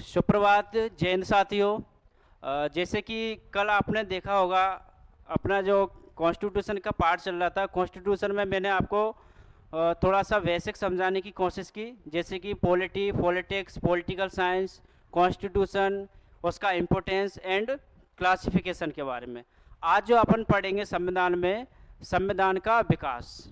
सुप्रभात जैन साथियों। जैसे कि कल आपने देखा होगा अपना जो कॉन्स्टिट्यूशन का पार्ट चल रहा था। कॉन्स्टिट्यूशन में मैंने आपको थोड़ा सा बेसिक समझाने की कोशिश की, जैसे कि पॉलिटिक्स, पॉलिटिकल साइंस, कॉन्स्टिट्यूशन, उसका इम्पोर्टेंस एंड क्लासिफिकेशन के बारे में। आज जो अपन पढ़ेंगे संविधान में संविधान का विकास।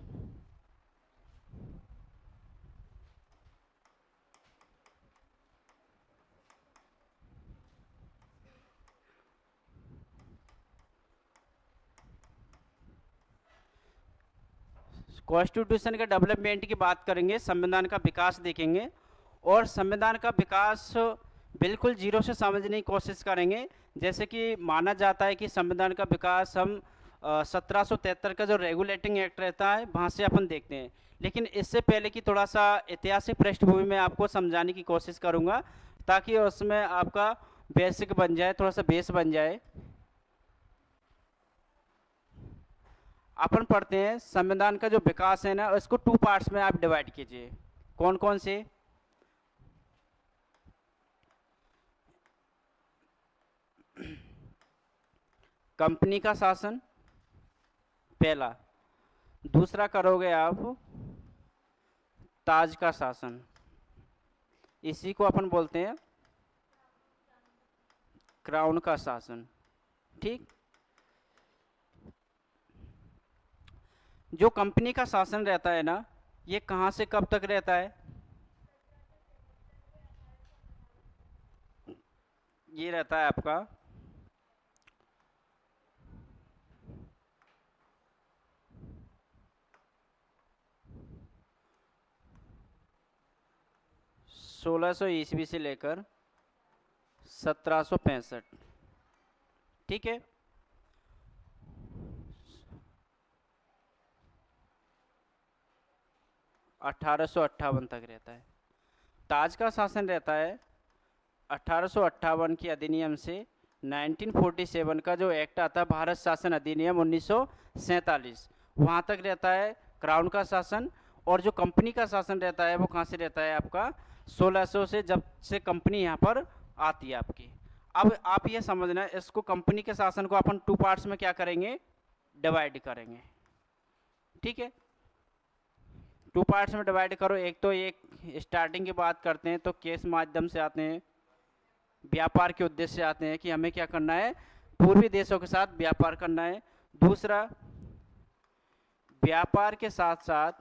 कॉन्स्टिट्यूशन के डेवलपमेंट की बात करेंगे, संविधान का विकास देखेंगे और संविधान का विकास बिल्कुल जीरो से समझने की कोशिश करेंगे। जैसे कि माना जाता है कि संविधान का विकास हम 1773 का जो रेगुलेटिंग एक्ट रहता है वहाँ से अपन देखते हैं। लेकिन इससे पहले की थोड़ा सा ऐतिहासिक पृष्ठभूमि में आपको समझाने की कोशिश करूँगा, ताकि उसमें आपका बेसिक बन जाए, थोड़ा सा बेस बन जाए। अपन पढ़ते हैं संविधान का जो विकास है ना, इसको 2 पार्ट्स में आप डिवाइड कीजिए। कौन कौन से? कंपनी का शासन पहला, दूसरा करोगे आप ताज का शासन, इसी को अपन बोलते हैं क्राउन का शासन। ठीक। जो कंपनी का शासन रहता है ना, ये कहाँ से कब तक रहता है? ये रहता है आपका 1600 ईस्वी से लेकर 1765। ठीक है। अठारह तक रहता है। ताज का शासन रहता है 1858 की अधिनियम से 1947 का जो एक्ट आता है भारत शासन अधिनियम 1947, वहाँ तक रहता है क्राउन का शासन। और जो कंपनी का शासन रहता है वो कहाँ से रहता है आपका 1600 से, जब से कंपनी यहाँ पर आती है आपकी। अब आप ये समझना, इसको कंपनी के शासन को अपन 2 पार्ट्स में क्या करेंगे, डिवाइड करेंगे। ठीक है। 2 पार्ट्स में डिवाइड करो। एक तो एक स्टार्टिंग की बात करते हैं तो केस माध्यम से आते हैं, व्यापार के उद्देश्य से आते हैं कि हमें क्या करना है, पूर्वी देशों के साथ व्यापार करना है। दूसरा, व्यापार के साथ साथ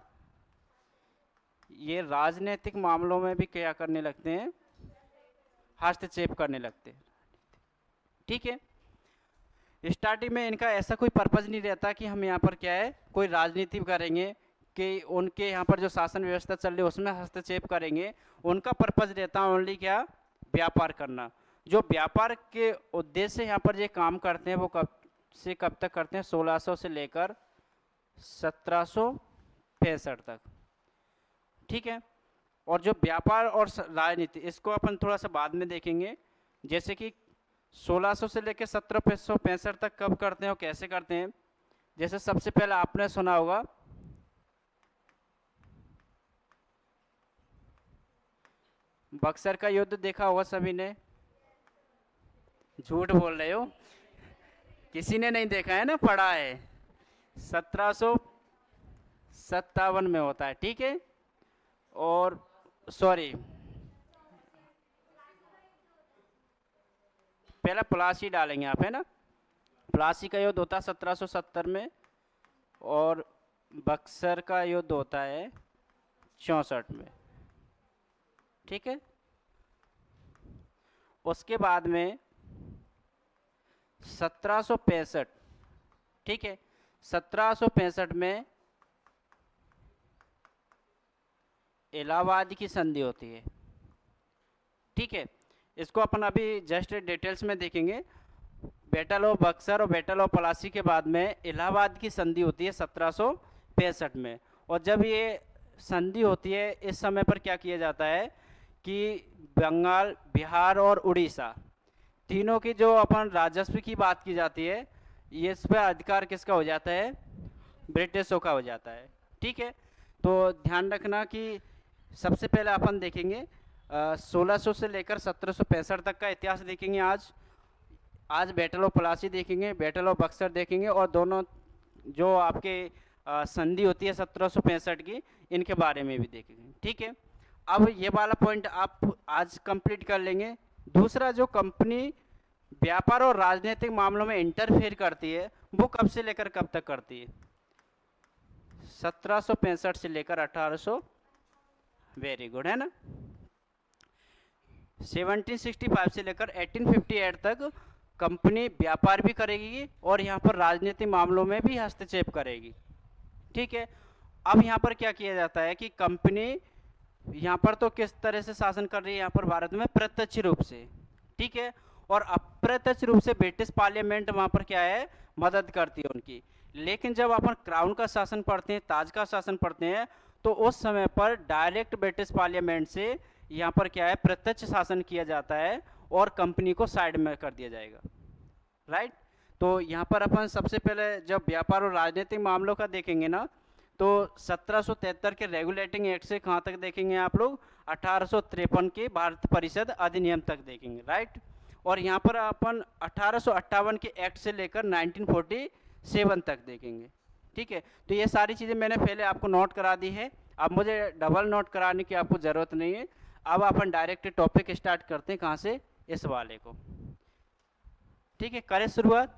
ये राजनीतिक मामलों में भी क्या करने लगते हैं, हस्तक्षेप करने लगते हैं। ठीक है। स्टार्टिंग में इनका ऐसा कोई पर्पज नहीं रहता कि हम यहाँ पर क्या है कोई राजनीति करेंगे, कि उनके यहाँ पर जो शासन व्यवस्था चल रही है उसमें हस्तक्षेप करेंगे। उनका पर्पज रहता है ओनली क्या, व्यापार करना। जो व्यापार के उद्देश्य से यहाँ पर ये काम करते हैं वो कब से कब तक करते हैं, 1600 से लेकर 1765 तक। ठीक है। और जो व्यापार और राजनीति, इसको अपन थोड़ा सा बाद में देखेंगे। जैसे कि 1600 से लेकर 1765 तक कब करते हैं और कैसे करते हैं। जैसे सबसे पहले आपने सुना होगा बक्सर का युद्ध, देखा होगा सभी ने। झूठ बोल रहे हो, किसी ने नहीं देखा है ना, पढ़ा है। 1757 में होता है। ठीक है। और सॉरी, पहला प्लासी डालेंगे आप, है ना। प्लासी का युद्ध होता है 1770 में और बक्सर का युद्ध होता है 64 में। ठीक है। उसके बाद में 1765, ठीक है, 1765 में इलाहाबाद की संधि होती है। ठीक है। इसको अपन अभी जस्ट डिटेल्स में देखेंगे। बैटल ऑफ बक्सर और बैटल ऑफ प्लासी के बाद में इलाहाबाद की संधि होती है 1765 में। और जब ये संधि होती है, इस समय पर क्या किया जाता है कि बंगाल, बिहार और उड़ीसा तीनों की जो अपन राजस्व की बात की जाती है, ये इस पर अधिकार किसका हो जाता है, ब्रिटिशों का हो जाता है। ठीक है। तो ध्यान रखना कि सबसे पहले अपन देखेंगे 1600 से लेकर 1765 तक का इतिहास देखेंगे। आज बैटल ऑफ प्लासी देखेंगे, बैटल ऑफ बक्सर देखेंगे, और दोनों जो आपके संधि होती है 1765 की, इनके बारे में भी देखेंगे। ठीक है, अब ये वाला पॉइंट आप आज कंप्लीट कर लेंगे। दूसरा, जो कंपनी व्यापार और राजनीतिक मामलों में इंटरफेयर करती है वो कब से लेकर कब तक करती है? 1765 से लेकर 1800, वेरी गुड, है ना। 1765 से लेकर 1858 तक कंपनी व्यापार भी करेगी और यहाँ पर राजनीतिक मामलों में भी हस्तक्षेप करेगी। ठीक है, अब यहाँ पर क्या किया जाता है कि कंपनी यहाँ पर तो किस तरह से शासन कर रही है यहाँ पर भारत में? प्रत्यक्ष रूप से। ठीक है, और अप्रत्यक्ष रूप से ब्रिटिश पार्लियामेंट वहाँ पर क्या है? मदद करती है उनकी। लेकिन जब अपन क्राउन का शासन पढ़ते हैं, ताज का शासन पढ़ते हैं, तो उस समय पर डायरेक्ट ब्रिटिश पार्लियामेंट से यहाँ पर क्या है? प्रत्यक्ष शासन किया जाता है और कंपनी को साइड में कर दिया जाएगा। राइट, तो यहाँ पर अपन सबसे पहले जब व्यापार और राजनीतिक मामलों का देखेंगे ना, तो 1773 के रेगुलेटिंग एक्ट से कहाँ तक देखेंगे आप लोग? 1853 के भारत परिषद अधिनियम तक देखेंगे। राइट, और यहाँ पर अपन 1858 के एक्ट से लेकर 1947 तक देखेंगे। ठीक है, तो ये सारी चीज़ें मैंने पहले आपको नोट करा दी है, अब मुझे डबल नोट कराने की आपको ज़रूरत नहीं है। अब अपन डायरेक्ट टॉपिक स्टार्ट करते हैं, कहाँ से? इस वाले को। ठीक है, करें शुरुआत,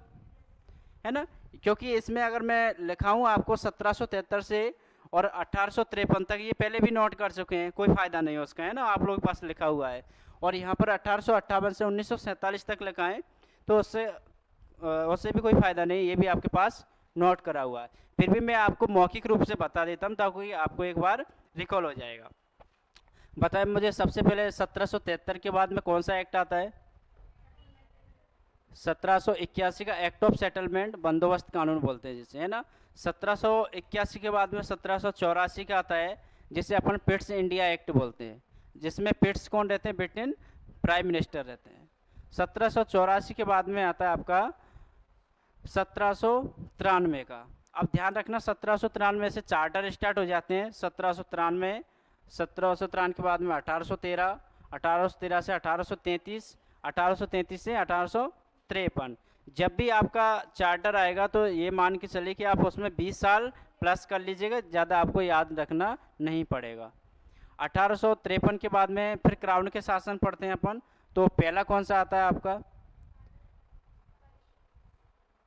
है ना, क्योंकि इसमें अगर मैं लिखाऊं आपको 1773 से और 1853 तक, ये पहले भी नोट कर चुके हैं, कोई फ़ायदा नहीं है उसका, है ना, आप लोगों के पास लिखा हुआ है। और यहाँ पर 1858 से 1947 तक लिखा है, तो उससे भी कोई फ़ायदा नहीं, ये भी आपके पास नोट करा हुआ है। फिर भी मैं आपको मौखिक रूप से बता देता हूँ ताकि आपको एक बार रिकॉल हो जाएगा। बताएं मुझे, सबसे पहले 1773 के बाद में कौन सा एक्ट आता है? 1781 का एक्ट ऑफ सेटलमेंट, बंदोबस्त कानून बोलते हैं जिसे, है ना। 1781 के बाद में 1784 का आता है, जिसे अपन पिट्स इंडिया एक्ट बोलते हैं, जिसमें पिट्स कौन रहते हैं? ब्रिटेन प्राइम मिनिस्टर रहते हैं। 1784 के बाद में आता है आपका 1793 का। अब ध्यान रखना, 1793 से चार्टर स्टार्ट हो जाते हैं। 1793 के बाद में 1813, 1813 से 1833, 1833 से 1853। जब भी आपका चार्टर आएगा तो ये मान के चलिए कि आप उसमें 20 साल प्लस कर लीजिएगा, ज़्यादा आपको याद रखना नहीं पड़ेगा। 1853 के बाद में फिर क्राउन के शासन पढ़ते हैं अपन, तो पहला कौन सा आता है आपका?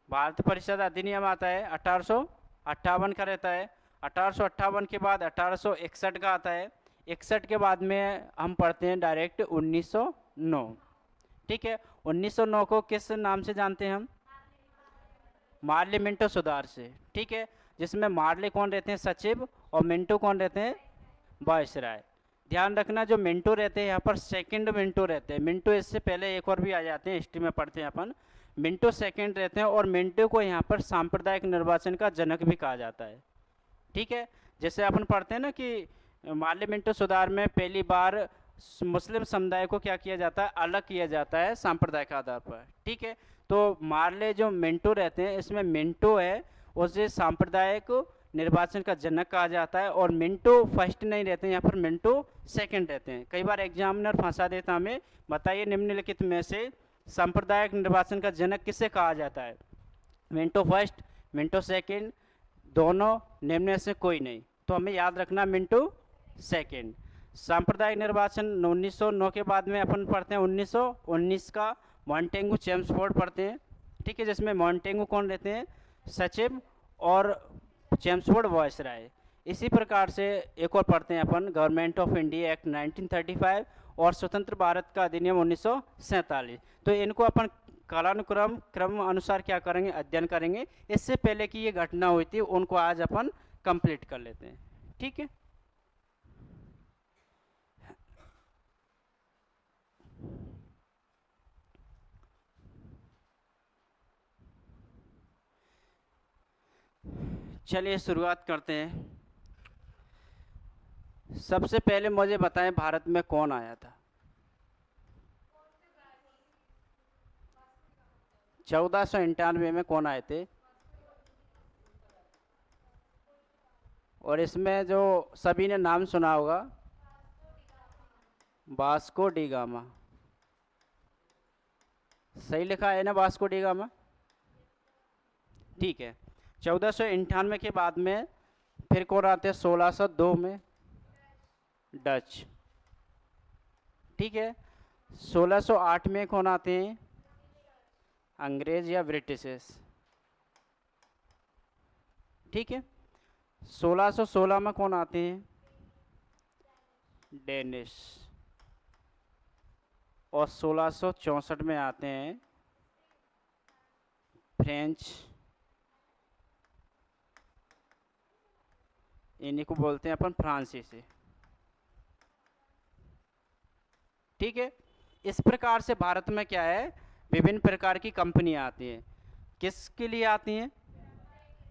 भारत परिषद अधिनियम आता है, 1858 का रहता है। 1858 के बाद 1861 का आता है। 61 के बाद में हम पढ़ते हैं डायरेक्ट 1909। ठीक है, 1909 को किस नाम से जानते हैं हम? मार्ले मिंटो सुधार से। ठीक है, जिसमें मार्ले कौन रहते हैं? सचिव, और मिंटो कौन रहते हैं? वायसराय। ध्यान रखना, जो मिंटो रहते हैं यहाँ पर सेकंड मिंटो रहते हैं। मिंटो इससे पहले एक और भी आ जाते हैं, हिस्ट्री में पढ़ते हैं अपन। मिंटो सेकंड रहते हैं, और मिंटो को यहाँ पर सांप्रदायिक निर्वाचन का जनक भी कहा जाता है। ठीक है, जैसे अपन पढ़ते हैं ना कि मार्ले मिंटो सुधार में पहली बार मुस्लिम समुदाय को क्या किया जाता है? अलग किया जाता है सांप्रदायिक आधार पर। ठीक है, तो मार्ले जो मिंटो रहते हैं, इसमें मिंटो है, उसे सांप्रदायिक निर्वाचन का जनक कहा जाता है। और मिंटो फर्स्ट नहीं रहते हैं यहाँ पर, मिंटो सेकंड रहते हैं। कई बार एग्जामिनर फंसा देता हमें, बताइए निम्नलिखित में से सांप्रदायिक निर्वाचन का जनक किसे कहा जाता है? मिंटो फर्स्ट, मिंटो सेकंड, दोनों, निम्न से कोई नहीं, तो हमें याद रखना मिंटो सेकंड। सांप्रदायिक निर्वाचन 1909 के बाद में अपन पढ़ते हैं 1919 का मॉन्टेगू चेम्सफोर्ड पढ़ते हैं। ठीक है, जिसमें मॉन्टेगू कौन रहते हैं? सचिव, और चेम्सफोर्ड वायसराय। इसी प्रकार से एक और पढ़ते हैं अपन गवर्नमेंट ऑफ इंडिया एक्ट 1935 और स्वतंत्र भारत का अधिनियम 1947। तो इनको अपन कालानुक्रम क्रम अनुसार क्या करेंगे? अध्ययन करेंगे। इससे पहले की ये घटना हुई थी उनको आज अपन कंप्लीट कर लेते हैं। ठीक है, चलिए शुरुआत करते हैं। सबसे पहले मुझे बताएं, भारत में कौन आया था? 1491 में कौन आए थे? और इसमें जो सभी ने नाम सुना होगा, वास्को डी गामा, सही लिखा है ना वास्को डी गामा? ठीक है। 1498 के बाद में फिर कौन आते हैं? 1602 में डच। ठीक है। 1608 में कौन आते हैं? अंग्रेज या ब्रिटिशर्स। ठीक है। 1616 में कौन आते हैं? डेनिश। और 1664 में आते हैं फ्रेंच, इन्हीं को बोलते हैं अपन फ्रांसीसी। ठीक है। इस प्रकार से भारत में क्या है, विभिन्न प्रकार की कंपनियां आती हैं। किसके लिए आती हैं?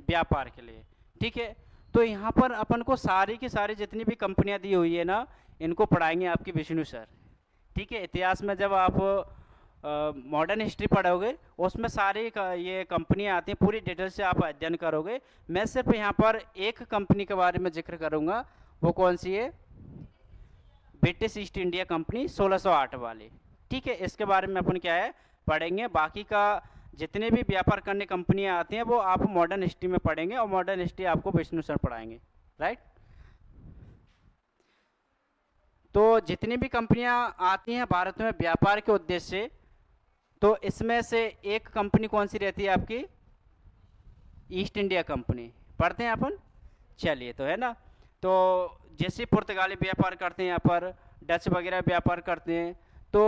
व्यापार के लिए। ठीक है। तो यहाँ पर अपन को सारी की सारी जितनी भी कंपनियां दी हुई है ना, इनको पढ़ाएंगे आपके विष्णु सर। ठीक है। इतिहास में जब आप मॉडर्न हिस्ट्री पढ़ोगे उसमें सारी ये कंपनियां आती हैं, पूरी डिटेल से आप अध्ययन करोगे। मैं सिर्फ यहाँ पर एक कंपनी के बारे में जिक्र करूँगा, वो कौन सी है? ब्रिटिश ईस्ट इंडिया कंपनी 1608 वाली। ठीक है। इसके बारे में अपन क्या है पढ़ेंगे। बाकी का जितने भी व्यापार करने कंपनियां आती हैं वो आप मॉडर्न हिस्ट्री में पढ़ेंगे, और मॉडर्न हिस्ट्री आपको विष्णु सर पढ़ाएंगे। राइट। तो जितनी भी कंपनियां आती हैं भारत में व्यापार के उद्देश्य से, तो इसमें से एक कंपनी कौन सी रहती है आपकी? East India company. पढ़ते हैं अपन। चलिए, तो है ना। तो जैसे पुर्तगाली व्यापार करते हैं यहाँ पर, डच वगैरह व्यापार करते हैं, तो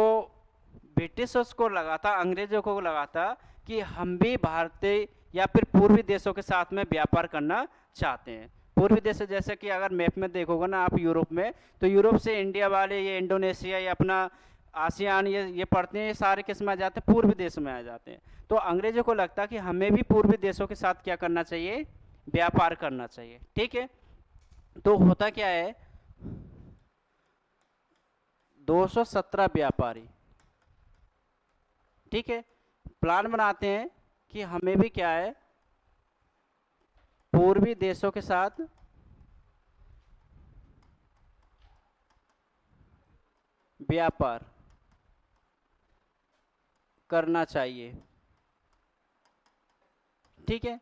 ब्रिटिशर्स को लगा था, अंग्रेजों को लगा था कि हम भी भारतीय या फिर पूर्वी देशों के साथ में व्यापार करना चाहते हैं। पूर्वी देश जैसे कि अगर मैप में देखोगे ना आप यूरोप में, तो यूरोप से इंडिया वाले, ये इंडोनेशिया या अपना आसियान, ये पढ़ते हैं, ये सारे किस में आ जाते हैं? पूर्वी देश में आ जाते हैं। तो अंग्रेजों को लगता कि हमें भी पूर्वी देशों के साथ क्या करना चाहिए? व्यापार करना चाहिए। ठीक है। तो होता क्या है, 217 व्यापारी, ठीक है, प्लान बनाते हैं कि हमें भी क्या है, पूर्वी देशों के साथ व्यापार करना चाहिए। ठीक है।